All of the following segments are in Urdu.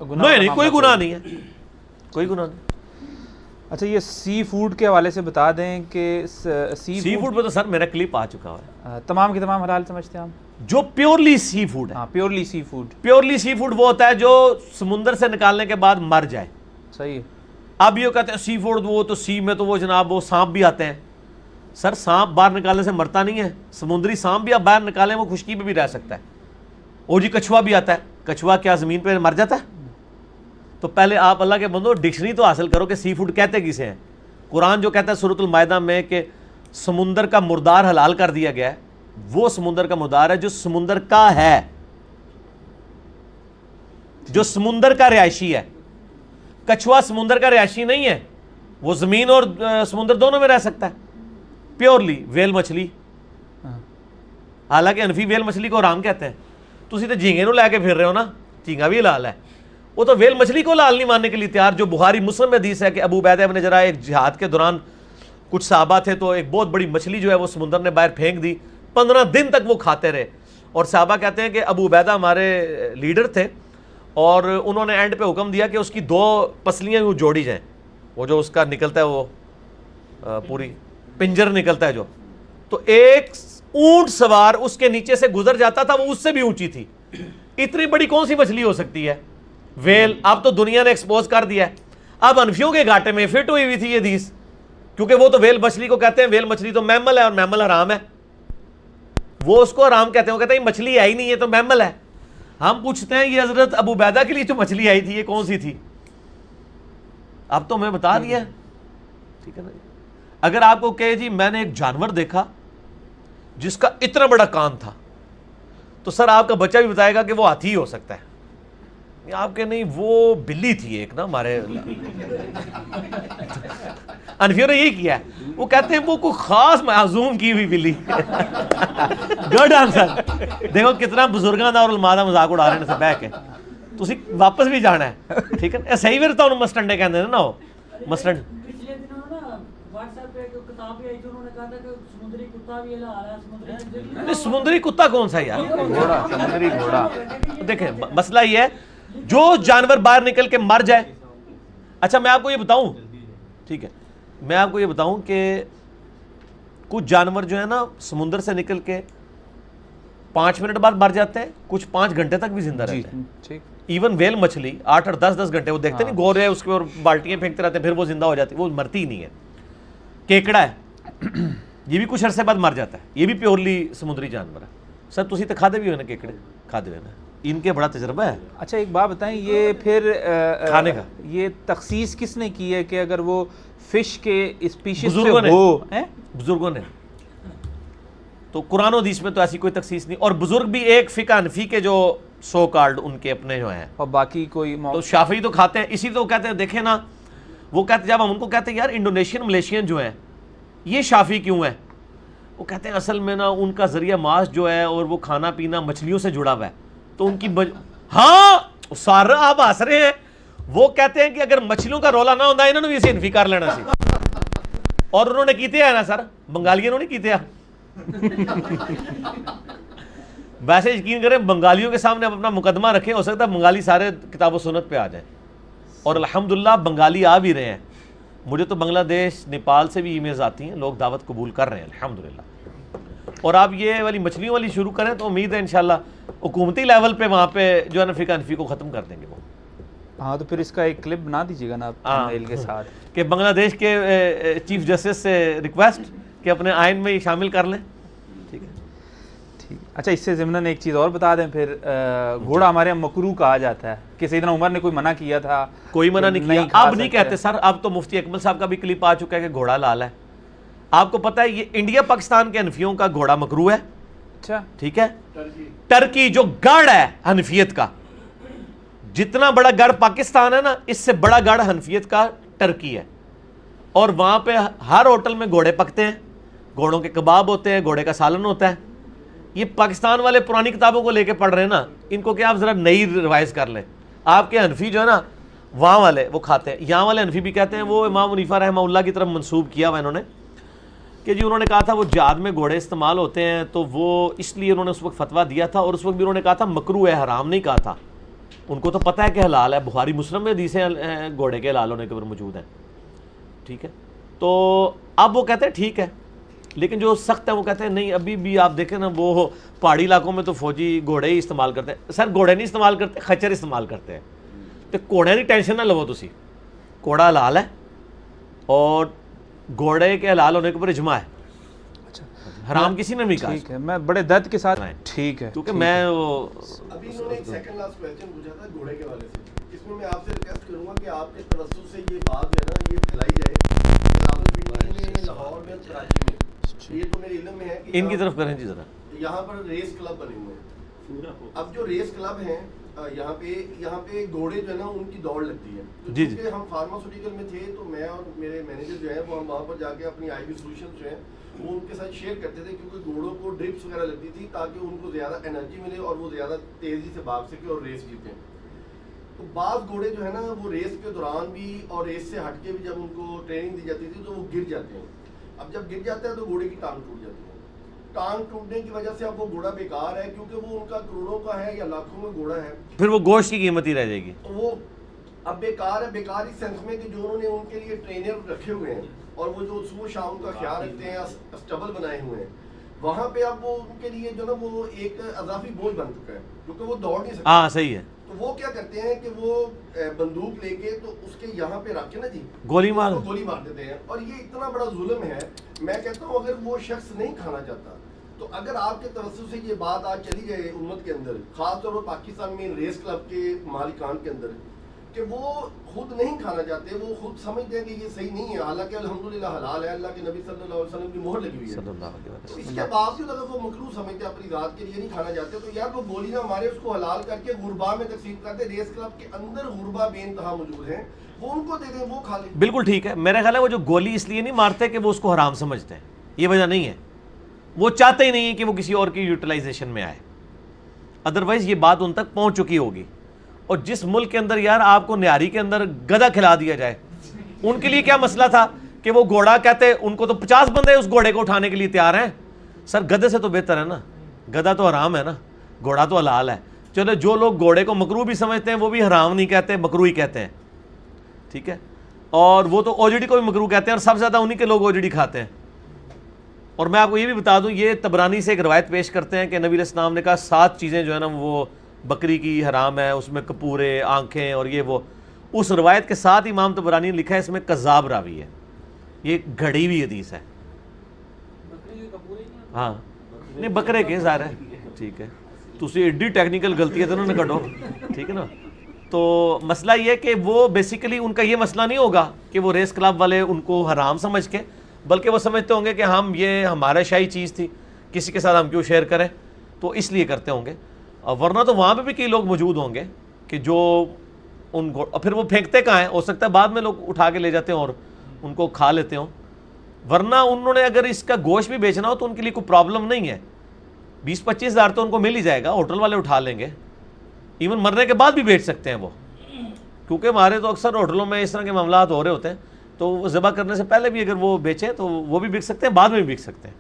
نہیں کوئی گناہ نہیں ہے، کوئی گناہ نہیں۔ اچھا یہ سی فوڈ کے حوالے سے بتا دیں کہ سی فوڈ پہ تو سر میرا کلپ آ چکا ہے، تمام کے تمام حلال سمجھتے ہیں ہم؟ جو پیورلی سی فوڈ ہے، ہاں پیورلی سی فوڈ، پیورلی سی فوڈ وہ ہوتا ہے جو سمندر سے نکالنے کے بعد مر جائے۔ صحیح ہے۔ اب یہ کہتے ہیں سی فوڈ وہ تو سی میں تو وہ جناب وہ سانپ بھی آتے ہیں۔ سر سانپ باہر نکالنے سے مرتا نہیں ہے، سمندری سانپ بھی آپ باہر نکالیں وہ خشکی پہ بھی رہ سکتا ہے۔ اور جی کچھوا بھی آتا ہے، کچھوا کیا زمین پہ مر جاتا ہے؟ تو پہلے آپ اللہ کے بندو ڈکشنری تو حاصل کرو کہ سی فوڈ کہتے کسے ہیں۔ قرآن جو کہتا ہے سورۃ المائدہ میں کہ سمندر کا مردار حلال کر دیا گیا ہے، وہ سمندر کا مردار ہے جو سمندر کا ہے، جو سمندر کا رہائشی ہے۔ کچھوا سمندر کا رہائشی نہیں ہے، وہ زمین اور سمندر دونوں میں رہ سکتا ہے۔ پیورلی ویل مچھلی، حالانکہ انفی ویل مچھلی کو حرام کہتے ہیں، تسی تو جھینگے نو لے کے پھر رہے ہو نا، جھینگا بھی حلال ہے۔ وہ تو ویل مچھلی کو حلال نہیں ماننے کے لیے تیار، جو بخاری مسلم میں حدیث ہے کہ ابو عبیدہ ابن جراح ایک جہاد کے دوران کچھ صحابہ تھے تو ایک بہت بڑی مچھلی جو ہے وہ سمندر نے باہر پھینک دی، 15 دن تک وہ کھاتے رہے۔ اور صحابہ کہتے ہیں کہ ابو عبیدہ ہمارے لیڈر تھے اور انہوں نے اینڈ پہ حکم دیا کہ اس کی 2 پسلیاں وہ جوڑی جائیں، وہ جو اس کا نکلتا ہے وہ پوری پنجر نکلتا ہے جو، تو ایک اونٹ سوار اس کے نیچے سے گزر جاتا تھا، وہ اس سے بھی اونچی تھی۔ اتنی بڑی کون سی مچھلی ہو سکتی ہے؟ ویل۔ اب تو دنیا نے ایکسپوز کر دیا ہے، اب انفیوں کے گھاٹے میں فٹ ہوئی ہوئی تھی یہ حدیث، کیونکہ وہ تو ویل مچھلی کو کہتے ہیں، ویل مچھلی تو میمل ہے اور میمل حرام ہے، وہ اس کو حرام کہتے ہیں، وہ کہتے ہیں یہ مچھلی ہے ہی نہیں، یہ تو میمل ہے۔ ہم پوچھتے ہیں یہ حضرت ابو عبیدہ کے لیے جو مچھلی آئی تھی یہ کون سی تھی؟ اب تو میں بتا دیا، ٹھیک ہے نا۔ اگر آپ کو کہے جی میں نے ایک جانور دیکھا جس کا اتنا بڑا کان تھا، تو سر آپ کا بچہ بھی بتائے گا کہ وہ ہاتھی ہی ہو سکتا ہے۔ آپ کے نہیں، وہ بلی تھی ایک نا ہمارے انفیوں نے یہی کیا ہے، وہ کہتے ہیں وہ کوئی خاص معزوم کی ہوئی بلی۔ Good answer. دیکھو کتنا بزرگاں دا اور علماء دا مذاق اڑا رہے ہیں سے بہ کے، تسی واپس بھی جانا ہے، ٹھیک ہے۔ صحیح پھر تو مسٹنڈے کہندے نے نا، وہ مسٹنڈ سمندری کتا کون سا یار؟ گھوڑا، سمندری گھوڑا۔ دیکھیں مسئلہ یہ ہے جو جانور باہر نکل کے مر جائے۔ اچھا میں آپ کو یہ بتاؤں، ٹھیک ہے، میں آپ کو یہ بتاؤں کہ کچھ جانور جو ہے نا سمندر سے نکل کے 5 منٹ بعد مر جاتے ہیں، کچھ 5 گھنٹے تک بھی زندہ رہتے ہیں۔ ایون ویل مچھلی 8 اور 10 گھنٹے وہ دیکھتے نہیں، گورے اس کے اور بالٹیاں پھینکتے رہتے ہیں، پھر وہ زندہ ہو جاتی ہے، وہ مرتی ہی نہیں ہے۔ کیکڑا ہے، یہ بھی کچھ عرصے بعد مر جاتا ہے، یہ بھی پیورلی سمندری جانور ہے۔ سر تسی تو کھادے بھی ہوئے نا کیکڑے، کھادے ہوئے نا، ان کے بڑا تجربہ ہے۔ اچھا ایک بات بتائیں، یہ پھر کھانے کا یہ تخصیص کس نے کی ہے کہ اگر وہ فش کے اسپیشیز سے بزرگوں نے، ہو؟ بزرگوں نے، تو قرآن و حدیث میں تو ایسی کوئی تخصیص نہیں، اور بزرگ بھی ایک فقہ حنفی کے جو سو کارڈ ان کے اپنے جو ہیں، اور باقی کوئی تو شافعی تو کھاتے ہیں، اسی تو کہتے ہیں دیکھیں نا، وہ کہتے جب ہم ان کو کہتے ہیں یار انڈونیشین ملیشین جو ہیں یہ شافعی کیوں ہیں، وہ کہتے ہیں اصل میں نا ان کا ذریعہ معاش جو ہے اور وہ کھانا پینا مچھلیوں سے جڑا ہوا ہے، تو ان کی ہاں سارا آپ ہنس رہے ہیں، وہ کہتے ہیں کہ اگر مچھلیوں کا رولا نہ ہوتا انہوں نے بھی اسے انفی کر لینا سی، اور انہوں نے کیتے ہیں نا سر، بنگالیوں نے کیتے ہیں۔ ویسے یقین کریں بنگالیوں کے سامنے آپ اپنا مقدمہ رکھیں، ہو سکتا ہے بنگالی سارے کتاب و سنت پہ آ جائیں، اور الحمدللہ بنگالی آ بھی رہے ہیں۔ مجھے تو بنگلہ دیش نیپال سے بھی ای میلز آتی ہیں، لوگ دعوت قبول کر رہے ہیں الحمدللہ۔ اور آپ یہ والی مچھلیوں والی شروع کریں تو امید ہے انشاءاللہ حکومتی لیول پہ وہاں پہ جو ہے نا فقہ حنفی کو ختم کر دیں گے وہ۔ ہاں تو پھر اس کا ایک کلپ بنا دیجیے گا نا میل کے ساتھ، کہ بنگلہ دیش کے چیف جسٹس سے ریکویسٹ کہ اپنے آئین میں یہ شامل کر لیں، ٹھیک ہے۔ ٹھیک۔ اچھا اس سے ضمن ایک چیز اور بتا دیں پھر، گھوڑا ہمارے یہاں مکروہ کہا جاتا ہے کہ سیدنا عمر نے کوئی منع کیا تھا؟ کوئی منع نہیں کیا، اب نہیں کہتے سر، اب تو مفتی اکمل صاحب کا بھی کلپ آ چکا ہے کہ گھوڑا لال ہے۔ آپ کو پتہ ہے یہ انڈیا پاکستان کے حنفیوں کا گھوڑا مکروہ ہے، اچھا ٹھیک ہے۔ ٹرکی جو گڑھ ہے حنفیت کا، جتنا بڑا گڑھ پاکستان ہے نا اس سے بڑا گڑھ حنفیت کا ٹرکی ہے، اور وہاں پہ ہر ہوٹل میں گھوڑے پکتے ہیں، گھوڑوں کے کباب ہوتے ہیں، گھوڑے کا سالن ہوتا ہے۔ یہ پاکستان والے پرانی کتابوں کو لے کے پڑھ رہے ہیں نا، ان کو کیا آپ ذرا نئی ریوائز کر لیں۔ آپ کے حنفی جو ہے نا وہاں والے وہ کھاتے ہیں، یہاں والے حنفی بھی کہتے ہیں، وہ امام حنیفہ رحمہ اللہ کی طرف منسوب کیا ہوا انہوں نے کہ جی انہوں نے کہا تھا وہ جہاد میں گھوڑے استعمال ہوتے ہیں، تو وہ اس لیے انہوں نے اس وقت فتویٰ دیا تھا، اور اس وقت بھی انہوں نے کہا تھا مکروہ ہے، حرام نہیں کہا تھا، ان کو تو پتہ ہے کہ حلال ہے, بخاری مسلم میں حدیثیں گھوڑے کے حلال ہونے کے اوپر موجود ہیں, ٹھیک ہے. تو اب وہ کہتے ہیں ٹھیک ہے, لیکن جو سخت ہے وہ کہتے ہیں نہیں, ابھی بھی آپ دیکھیں نا وہ پہاڑی علاقوں میں تو فوجی گھوڑے ہی استعمال کرتے ہیں. سر گھوڑے نہیں استعمال کرتے, خچر استعمال کرتے ہیں. تو گھوڑے کی ٹینشن نہ لو تسی, گھوڑا حلال ہے اور گھوڑے کے حلال ہونے کے اوپر اجماع ہے, حرام کسی نے نہیں کہا. ٹھیک ہے, میں بڑے درد کے ساتھ, ٹھیک ہے, کیونکہ میں ابھی انہوں نے ایک سیکنڈ لاسٹ کویسچن پوچھا تھا گھوڑے کے والے سے, اس میں آپ سے ریکویسٹ کروں گا کہ آپ کے توسط سے یہ بات جو ہے نا یہ پھیلائی جائے راولپنڈی میں, لاہور میں, کراچی میں. یہ تو میرے علم میں ہے کہ ان کی طرف کریں جی ذرا. یہاں پر ریس کلب بنے ہوئے ہیں. اب جو ریس کلب ہیں یہاں پہ گھوڑے جو ہے نا ان کی دوڑ لگتی ہے. جی جی, ہم فارماسیوٹیکل میں تھے تو میں اور میرے مینیجر جو ہیں وہ ہم وہاں پر جا کے اپنی آئی وی سولوشن جو ہیں وہ ان کے ساتھ شیئر کرتے تھے, کیونکہ گھوڑوں کو ڈرپس وغیرہ لگتی تھی تاکہ ان کو زیادہ انرجی ملے اور وہ زیادہ تیزی سے بھاگ سکے اور ریس جیتے. تو بعض گھوڑے جو ہے نا وہ ریس کے دوران بھی اور ریس سے ہٹ کے بھی جب ان کو ٹریننگ دی جاتی تھی تو وہ گر جاتے ہیں. اب جب گر جاتا ہے تو گھوڑے کی ٹانگ ٹوٹ جاتی ہے. ٹانگ ٹوٹنے کی وجہ سے اب وہ گھوڑا بیکار ہے, کیونکہ وہ ان کا کروڑوں کا ہے یا لاکھوں میں گھوڑا ہے, پھر وہ گوشت کی قیمت ہی رہ جائے گی. وہ اب بیکار ہے. بیکار اس سینس میں کہ جو انہوں نے ان کے لیے ٹرینر رکھے ہوئے ہیں اور وہ جو صبح شام کا خیال رکھتے ہیں, اسٹبل بنائے ہوئے ہیں, وہاں پہ اب وہ ان کے لیے جو نا وہ ایک اضافی بوجھ بن چکا ہے, کیونکہ وہ دوڑ نہیں سکتے. ہاں صحیح ہے. تو وہ کیا کرتے ہیں کہ وہ بندوق لے کے تو اس کے یہاں پہ رکھ کے نا جی گولی مار دیتے ہیں, اور یہ اتنا بڑا ظلم ہے. میں کہتا ہوں اگر وہ شخص نہیں کھانا چاہتا تو اگر آپ کے توسط سے یہ بات آج چلی جائے امت کے اندر, خاص طور پر پاکستان میں ریس کلب کے مالکان کے اندر, کہ وہ خود نہیں کھانا چاہتے, وہ خود سمجھتے ہیں کہ یہ صحیح نہیں ہے, حالانکہ الحمدللہ حلال ہے, اللہ کے نبی صلی اللہ علیہ وسلم کی مہر لگی ہوئی ہے. تو اس کے باوجود اگر وہ مکروہ سمجھتے ہیں, اپنی ذات کے لیے نہیں کھانا چاہتے, تو یار وہ گولی نہ مارے, اس کو حلال کر کے غربا میں تقسیم کر دے. ریس کلب کے اندر غربا بے انتہا موجود ہیں, وہ ان کو دے دیں, وہ کھا لیں. بالکل ٹھیک ہے. میرا خیال ہے وہ جو گولی اس لیے نہیں مارتے کہ وہ اس کو حرام سمجھتے ہیں, یہ وجہ نہیں ہے. وہ چاہتے ہی نہیں ہے کہ وہ کسی اور کی یوٹیلائزیشن میں آئے, ادروائز یہ بات ان تک پہنچ چکی ہوگی. اور جس ملک کے اندر یار آپ کو نیاری کے اندر گدھا کھلا دیا جائے, ان کے لیے کیا مسئلہ تھا کہ وہ گھوڑا کہتے, ان کو تو 50 بندے اس گھوڑے کو اٹھانے کے لیے تیار ہیں. سر گدھے سے تو بہتر ہے نا, گدھا تو حرام ہے نا, گھوڑا تو حلال ہے. چلو جو لوگ گھوڑے کو مکروہ بھی سمجھتے ہیں وہ بھی حرام نہیں کہتے, مکروہ ہی کہتے ہیں, ٹھیک ہے. اور وہ تو اوجڑی کو بھی مکروہ کہتے ہیں, اور سب سے زیادہ انہی کے لوگ اوجڑی کھاتے ہیں. اور میں آپ کو یہ بھی بتا دوں, یہ طبرانی سے ایک روایت پیش کرتے ہیں کہ نبی علیہ السلام نے کہا 7 چیزیں جو ہے نا وہ بکری کی حرام ہے, اس میں کپورے, آنکھیں اور یہ وہ. اس روایت کے ساتھ امام طبرانی نے لکھا ہے اس میں کذاب راوی ہے, یہ گھڑی ہوئی حدیث ہے. ہاں نہیں بکرے کے ظاہر ہے, ٹھیک ہے. تسی ایڈی ٹیکنیکل غلطی ہے تو انہوں نے کٹو, ٹھیک ہے نا. تو مسئلہ یہ کہ وہ بیسیکلی ان کا یہ مسئلہ نہیں ہوگا کہ وہ ریس کلب والے ان کو حرام سمجھ کے, بلکہ وہ سمجھتے ہوں گے کہ ہم یہ ہمارا شاہی چیز تھی, کسی کے ساتھ ہم کیوں شیئر کریں, تو اس لیے کرتے ہوں گے. ورنہ تو وہاں پہ بھی کئی لوگ موجود ہوں گے کہ جو ان کو, پھر وہ پھینکتے کہاں ہیں, ہو سکتا ہے بعد میں لوگ اٹھا کے لے جاتے ہیں اور ان کو کھا لیتے ہوں. ورنہ انہوں نے اگر اس کا گوشت بھی بیچنا ہو تو ان کے لیے کوئی پرابلم نہیں ہے, 20-25 ہزار تو ان کو مل ہی جائے گا, ہوٹل والے اٹھا لیں گے. ایون مرنے کے بعد بھی بیچ سکتے ہیں وہ, کیونکہ ہمارے تو اکثر ہوٹلوں میں اس طرح کے معاملات ہو رہے ہوتے ہیں, تو وہ ذبح کرنے سے پہلے بھی اگر وہ بیچیں تو وہ بھی بک سکتے ہیں, بعد میں بھی بک سکتے ہیں.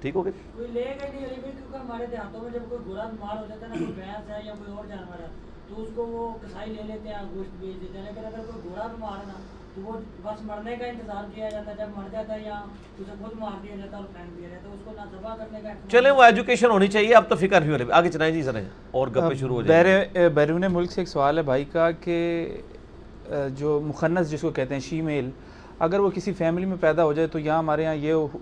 ٹھیک ہو گیا. کوئی لے گا نہیں علی بھائی, کیونکہ ہمارے دیہاتوں میں جب کوئی گھوڑا بیمار ہو جاتا ہے نا, کوئی بھینس ہے یا کوئی اور جانور ہے, تو اس کو وہ کسائی لے لیتے ہیں, گوشت بیچ دیتے ہیں. لیکن اگر کوئی گھوڑا بیمار ہے نا تو وہ بس مرنے کا انتظار کیا جاتا ہے, جب مر جاتا ہے یا اسے خود مار دیا جاتا ہے اور پھینک دیا جاتا ہے, اس کو نہ ذبح کرنے کا. چلیں وہ ایجوکیشن ہونی چاہیے, اب تو فکر نہیں ہو رہی. آگے چلائیں جی ذرا, اور گپیں شروع ہو جائیں. بیرون ملک سے ایک سوال ہے بھائی کا کہ جو مخنث جس کو کہتے ہیں شیمیل, اگر وہ کسی فیملی میں پیدا ہو جائے تو یہاں ہمارے یہاں یہ